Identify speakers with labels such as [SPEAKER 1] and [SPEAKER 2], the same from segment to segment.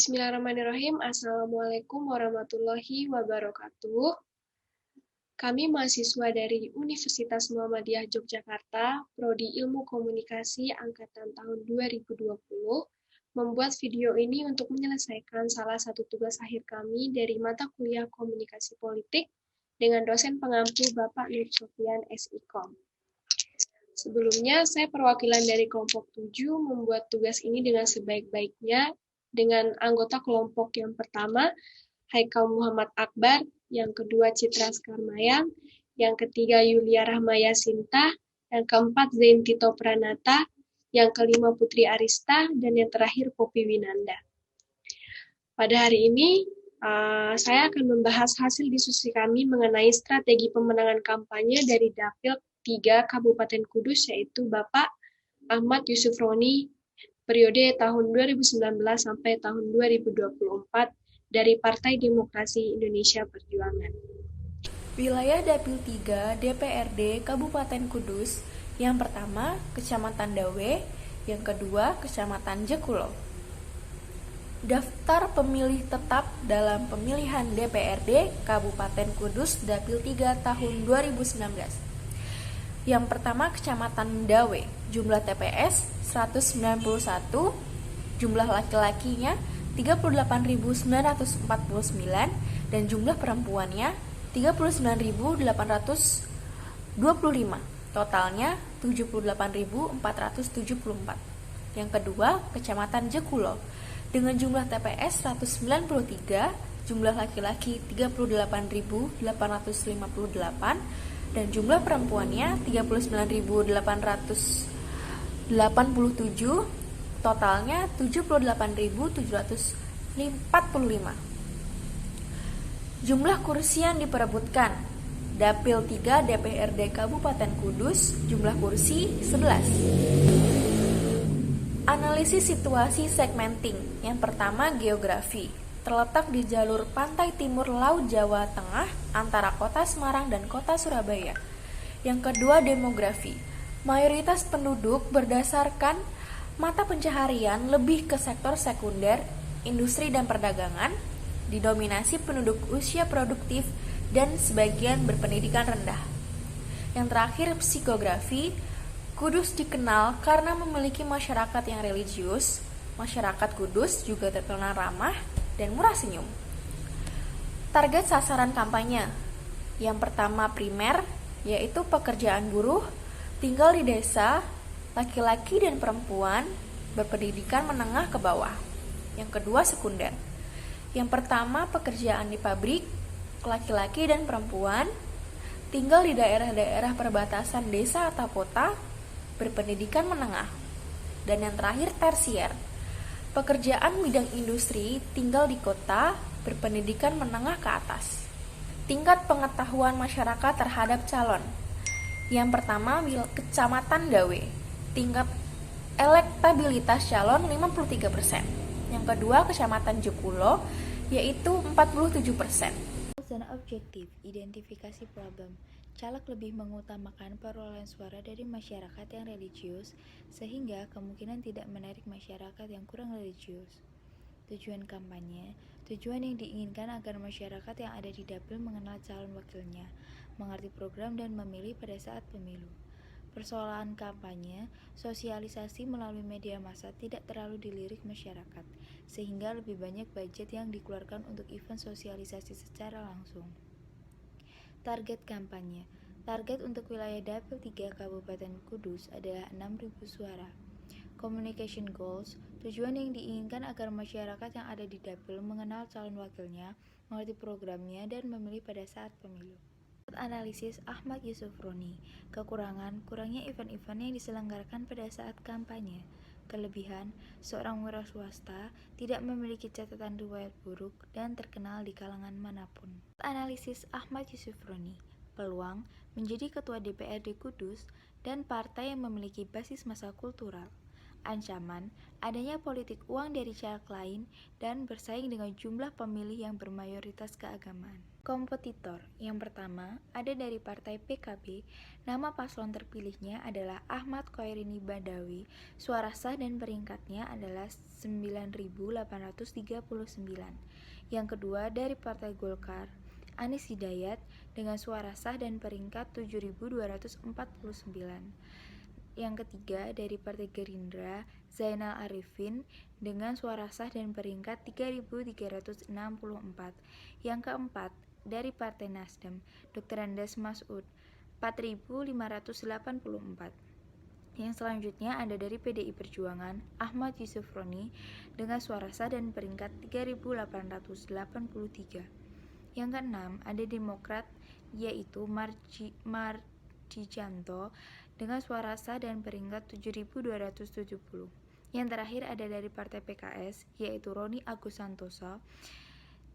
[SPEAKER 1] Bismillahirrahmanirrahim. Assalamualaikum warahmatullahi wabarakatuh. Kami mahasiswa dari Universitas Muhammadiyah Yogyakarta, Prodi Ilmu Komunikasi Angkatan tahun 2020, membuat video ini untuk menyelesaikan salah satu tugas akhir kami dari mata kuliah Komunikasi Politik dengan dosen pengampu Bapak Nur Sofyan SIKOM. Sebelumnya, saya perwakilan dari kelompok 7 membuat tugas ini dengan sebaik-baiknya dengan anggota kelompok yang pertama, Haikal Muhammad Akbar, yang kedua Citra Skarmayang, yang ketiga Yulia Rahmaya Sinta, yang keempat Zain Tito Pranata, yang kelima Putri Arista, dan yang terakhir Poppy Winanda. Pada hari ini, saya akan membahas hasil diskusi kami mengenai strategi pemenangan kampanye dari Dapil 3 Kabupaten Kudus, yaitu Bapak Ahmad Yusuf Roni, periode tahun 2019 sampai tahun 2024 dari Partai Demokrasi Indonesia Perjuangan.
[SPEAKER 2] Wilayah Dapil 3 DPRD Kabupaten Kudus, yang pertama Kecamatan Dawe, yang kedua Kecamatan Jekulo. Daftar pemilih tetap dalam pemilihan DPRD Kabupaten Kudus Dapil 3 tahun 2019. Yang pertama Kecamatan Dawe, jumlah TPS 191, jumlah laki-lakinya 38.949 dan jumlah perempuannya 39.825, totalnya 78.474. Yang kedua Kecamatan Jekulo, dengan jumlah TPS 193, jumlah laki-laki 38.858 dan jumlah perempuannya 39.887, totalnya 78.745. Jumlah kursi yang diperebutkan Dapil 3 DPRD Kabupaten Kudus, jumlah kursi 11. Analisis situasi segmenting. Yang pertama geografi. Terletak di jalur pantai timur Laut Jawa Tengah antara kota Semarang dan kota Surabaya. Yang kedua demografi. Mayoritas penduduk berdasarkan mata pencaharian lebih ke sektor sekunder, industri dan perdagangan, didominasi penduduk usia produktif dan sebagian berpendidikan rendah. Yang terakhir psikografi. Kudus dikenal karena memiliki masyarakat yang religius. Masyarakat Kudus juga terkenal ramah dan murah senyum. Target sasaran kampanye. Yang pertama primer, yaitu pekerjaan buruh, tinggal di desa, laki-laki dan perempuan, berpendidikan menengah ke bawah. Yang kedua sekunder. Yang pertama pekerjaan di pabrik, laki-laki dan perempuan, tinggal di daerah-daerah perbatasan desa atau kota, berpendidikan menengah. Dan yang terakhir tersier. Pekerjaan bidang industri, tinggal di kota, berpendidikan menengah ke atas. Tingkat pengetahuan masyarakat terhadap calon. Yang pertama Kecamatan Dawe, tingkat elektabilitas calon 53%. Yang kedua Kecamatan Jekulo, yaitu 47%.
[SPEAKER 3] Zona objektif, identifikasi problem. Caleg lebih mengutamakan perolehan suara dari masyarakat yang religius, sehingga kemungkinan tidak menarik masyarakat yang kurang religius. Tujuan kampanye, tujuan yang diinginkan agar masyarakat yang ada di dapil mengenal calon wakilnya, mengerti program dan memilih pada saat pemilu. Persoalan kampanye, sosialisasi melalui media massa tidak terlalu dilirik masyarakat, sehingga lebih banyak budget yang dikeluarkan untuk event sosialisasi secara langsung. Target kampanye. Target untuk wilayah Dapil 3 Kabupaten Kudus adalah 6.000 suara. Communication goals. Tujuan yang diinginkan agar masyarakat yang ada di dapil mengenal calon wakilnya, mengerti programnya, dan memilih pada saat pemilu. Analisis Ahmad Yusuf Roni. Kekurangan, kurangnya event-event yang diselenggarakan pada saat kampanye. Kelebihan, seorang wira swasta tidak memiliki catatan riwayat buruk dan terkenal di kalangan manapun. Analisis Ahmad Yusuf Roni. Peluang, menjadi ketua DPRD Kudus dan partai yang memiliki basis massa kultural. Ancaman adanya politik uang dari caleg lain dan bersaing dengan jumlah pemilih yang bermayoritas keagamaan. Kompetitor yang pertama ada dari Partai PKB. Nama paslon terpilihnya adalah Ahmad Khoirini Badawi. Suara sah dan peringkatnya adalah 9.839. Yang kedua dari Partai Golkar, Anies Hidayat dengan suara sah dan peringkat 7.249. Yang ketiga dari Partai Gerindra, Zainal Arifin dengan suara sah dan peringkat 3.364. Yang keempat dari Partai Nasdem, Dr. Andes Masud 4.584. Yang selanjutnya ada dari PDI Perjuangan, Ahmad Yusuf Roni dengan suara sah dan peringkat 3.883. Yang keenam ada Demokrat, yaitu Mardijanto dengan suara sah dan peringkat 7.270. Yang terakhir ada dari Partai PKS, yaitu Roni Agus Santoso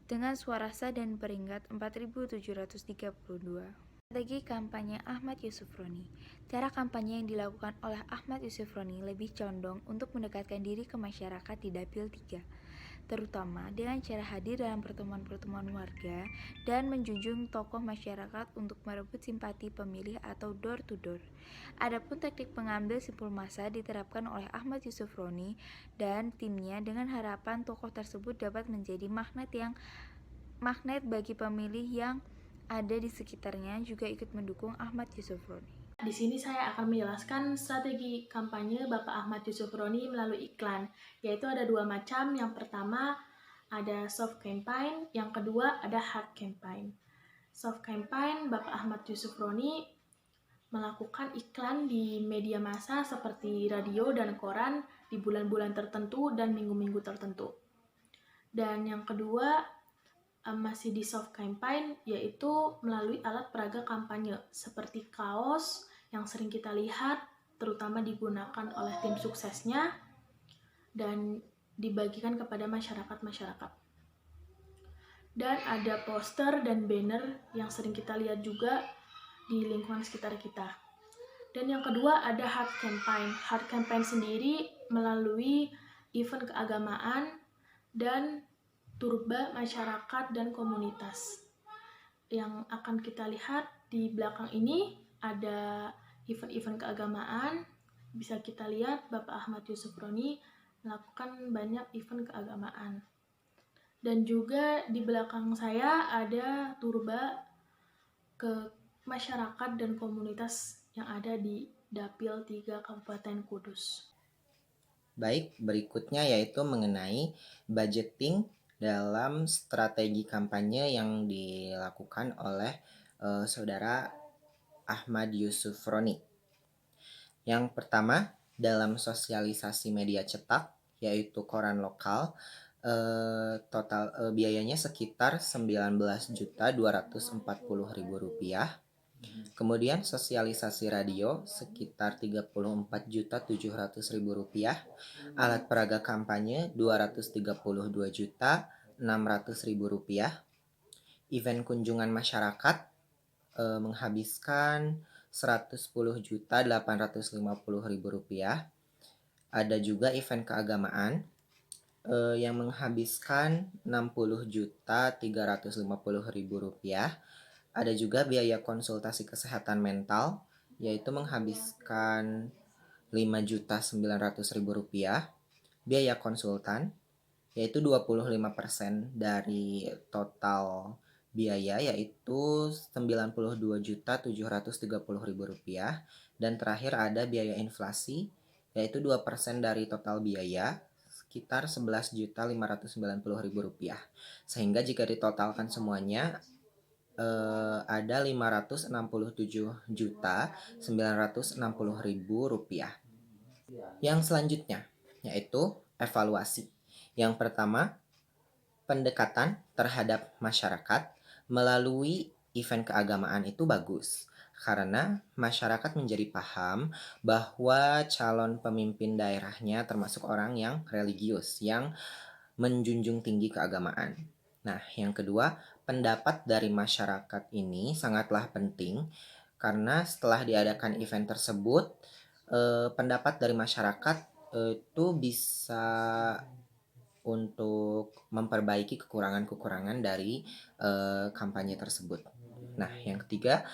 [SPEAKER 3] dengan suara sah dan peringkat 4.732. Strategi kampanye Ahmad Yusuf Roni. Cara kampanye yang dilakukan oleh Ahmad Yusuf Roni lebih condong untuk mendekatkan diri ke masyarakat di Dapil 3, terutama dengan cara hadir dalam pertemuan-pertemuan warga dan menjunjung tokoh masyarakat untuk merebut simpati pemilih atau door to door. Adapun teknik pengambil simpul massa diterapkan oleh Ahmad Yusuf Roni dan timnya dengan harapan tokoh tersebut dapat menjadi magnet bagi pemilih yang ada di sekitarnya juga ikut mendukung Ahmad Yusuf Roni.
[SPEAKER 4] Di sini saya akan menjelaskan strategi kampanye Bapak Ahmad Yusuf Roni melalui iklan, yaitu ada dua macam. Yang pertama ada soft campaign, yang kedua ada hard campaign. Soft campaign, Bapak Ahmad Yusuf Roni melakukan iklan di media massa seperti radio dan koran di bulan-bulan tertentu dan minggu-minggu tertentu. Dan yang kedua masih di soft campaign, yaitu melalui alat peraga kampanye seperti kaos yang sering kita lihat terutama digunakan oleh tim suksesnya dan dibagikan kepada masyarakat. Dan ada poster dan banner yang sering kita lihat juga di lingkungan sekitar kita. Dan yang kedua ada hard campaign. Hard campaign sendiri melalui event keagamaan dan turba masyarakat dan komunitas. Yang akan kita lihat di belakang ini ada event-event keagamaan. Bisa kita lihat Bapak Ahmad Yusuf Roni melakukan banyak event keagamaan. Dan juga di belakang saya ada turba ke masyarakat dan komunitas yang ada di Dapil 3 Kabupaten Kudus.
[SPEAKER 5] Baik, berikutnya yaitu mengenai budgeting dalam strategi kampanye yang dilakukan oleh Saudara Ahmad Yusuf Roni. Yang pertama, dalam sosialisasi media cetak, yaitu koran lokal, total biayanya sekitar Rp19.240.000. Kemudian sosialisasi radio sekitar Rp34.700.000, alat peraga kampanye Rp232.600.000, event kunjungan masyarakat menghabiskan Rp110.850.000. Ada juga event keagamaan yang menghabiskan Rp60.350.000. Ada juga biaya konsultasi kesehatan mental, yaitu menghabiskan Rp5.900.000. Biaya konsultan, yaitu 25% dari total biaya, yaitu Rp92.730.000. Dan terakhir ada biaya inflasi, yaitu 2% dari total biaya, sekitar Rp11.590.000. Sehingga jika ditotalkan semuanya, ada Rp567.960.000. Yang selanjutnya yaitu evaluasi. Yang pertama, pendekatan terhadap masyarakat melalui event keagamaan itu bagus karena masyarakat menjadi paham bahwa calon pemimpin daerahnya termasuk orang yang religius, yang menjunjung tinggi keagamaan. Nah, yang kedua, pendapat dari masyarakat ini sangatlah penting karena setelah diadakan event tersebut, pendapat dari masyarakat itu bisa untuk memperbaiki kekurangan-kekurangan dari kampanye tersebut. Nah, yang ketiga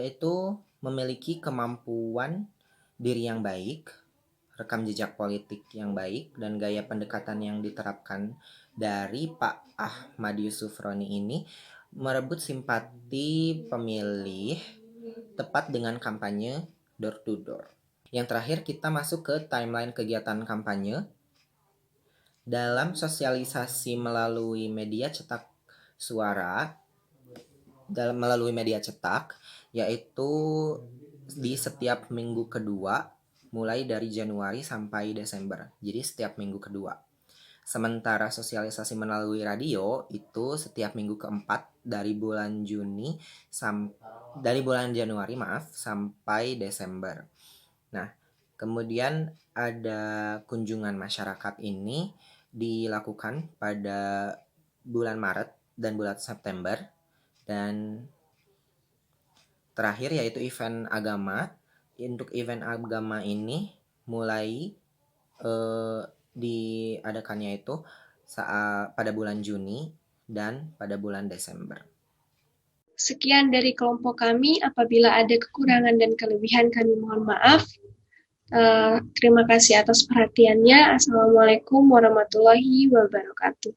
[SPEAKER 5] itu memiliki kemampuan diri yang baik, rekam jejak politik yang baik, dan gaya pendekatan yang diterapkan dari Pak Ahmad Yusuf Roni ini merebut simpati pemilih tepat dengan kampanye door to door. Yang terakhir kita masuk ke timeline kegiatan kampanye. Dalam sosialisasi melalui media cetak suara, melalui media cetak, yaitu di setiap minggu kedua, mulai dari Januari sampai Desember. Jadi setiap minggu kedua. Sementara sosialisasi melalui radio itu setiap minggu keempat dari bulan Januari sampai Desember. Nah, kemudian ada kunjungan masyarakat ini dilakukan pada bulan Maret dan bulan September, dan terakhir yaitu event agama. Untuk event agama ini mulai diadakannya itu pada bulan Juni dan pada bulan Desember.
[SPEAKER 1] Sekian dari kelompok kami. Apabila ada kekurangan dan kelebihan, kami mohon maaf. Terima kasih atas perhatiannya. Assalamualaikum warahmatullahi wabarakatuh.